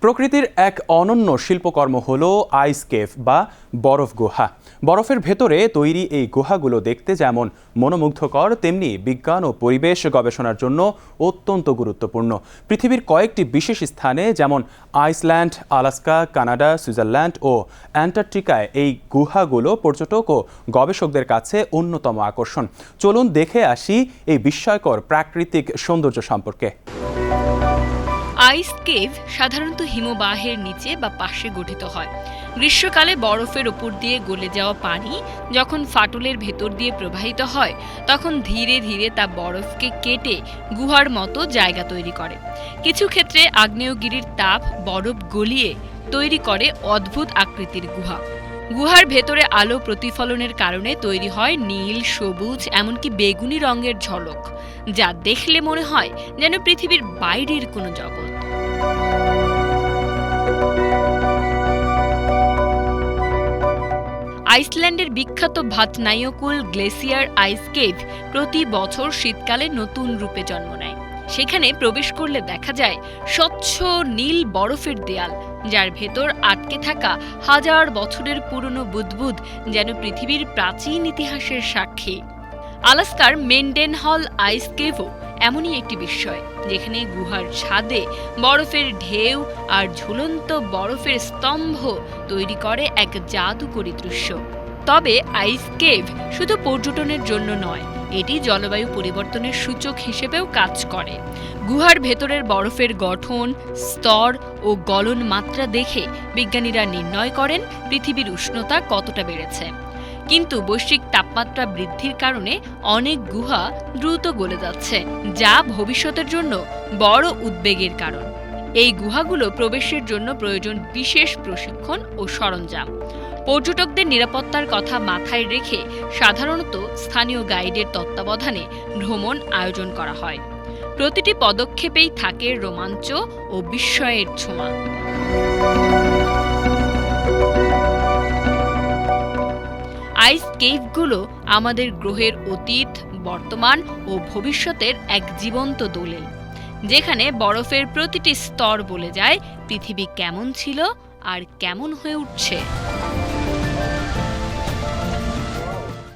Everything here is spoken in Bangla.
প্রকৃতির এক অনন্য শিল্পকর্ম হলো আইস কেভ বা বরফ গুহা। বরফের ভেতরে তৈরি এই গুহাগুলো দেখতে যেমন মনোমুগ্ধকর, তেমনি বিজ্ঞান ও পরিবেশ গবেষণার জন্য অত্যন্ত গুরুত্বপূর্ণ। পৃথিবীর কয়েকটি বিশেষ স্থানে যেমন আইসল্যান্ড, আলাস্কা, কানাডা, সুইজারল্যান্ড ও অ্যান্টার্কটিকায় এই গুহাগুলো পর্যটক ও গবেষকদের কাছে অন্যতম আকর্ষণ। চলুন দেখে আসি এই বিস্ময়কর প্রাকৃতিক সৌন্দর্য সম্পর্কে। আইস কেভ সাধারণত হিমবাহের নিচে বা পাশে গঠিত হয়। গ্রীষ্মকালে বরফের ওপর দিয়ে গলে যাওয়া পানি যখন ফাটলের ভেতর দিয়ে প্রবাহিত হয়, তখন ধীরে ধীরে তা বরফকে কেটে গুহার মতো জায়গা তৈরি করে। কিছু ক্ষেত্রে আগ্নেয়গিরির তাপ বরফ গলিয়ে তৈরি করে অদ্ভুত আকৃতির গুহা। গুহার ভেতরে আলো প্রতিফলনের কারণে তৈরি হয় নীল, সবুজ, এমনকি বেগুনি রঙের ঝলক, যা দেখলে মনে হয় যেন পৃথিবীর বাইরের কোনো জগৎ। আইসল্যান্ডের বিখ্যাত ভাতনাইয়কুল গ্লেসিয়ার আইস কেভ প্রতি বছর শীতকালে নতুন রূপে জন্ম নেয়। সেখানে প্রবেশ করলে দেখা যায় স্বচ্ছ নীল বরফের দেয়াল, যার ভেতর আটকে থাকা হাজার বছরের পুরনো বুদবুদ যেন পৃথিবীর প্রাচীন ইতিহাসের সাক্ষী। আলাস্কার মেন্ডেনহল আইস কেভও এমনই একটি বিস্ময়, যেখানে গুহার ছাদে বরফের ঢেউ আর ঝুলন্ত বরফের স্তম্ভ তৈরি করে এক জাদুকরী দৃশ্য। তবে আইস কেভ শুধু পর্যটনের জন্য নয়, এটি জলবায়ু পরিবর্তনের সূচক হিসেবেও কাজ করে। গুহার ভেতরের বরফের গঠন, স্তর ও গলন মাত্রা দেখে বিজ্ঞানীরা নির্ণয় করেন পৃথিবীর উষ্ণতা কতটা বেড়েছে। কিন্তু বৈশ্বিক তাপমাত্রা বৃদ্ধির কারণে অনেক গুহা দ্রুত গলে যাচ্ছে, যা ভবিষ্যতের জন্য বড় উদ্বেগের কারণ। এই গুহাগুলো প্রবেশের জন্য প্রয়োজন বিশেষ প্রশিক্ষণ ও সরঞ্জাম। পর্যটকদের নিরাপত্তার কথা মাথায় রেখে সাধারণত স্থানীয় গাইডের তত্ত্বাবধানে ভ্রমণ আয়োজন করা হয়। প্রতিটি পদক্ষেপেই থাকে রোমাঞ্চ ও বিস্ময়ের ছোঁয়া। আইস কেভগুলো আমাদের গ্রহের অতীত, বর্তমান ও ভবিষ্যতের এক জীবন্ত দলিল, যেখানে বরফের প্রতিটি স্তর বলে যায় পৃথিবী কেমন ছিল আর কেমন হয়ে উঠছে।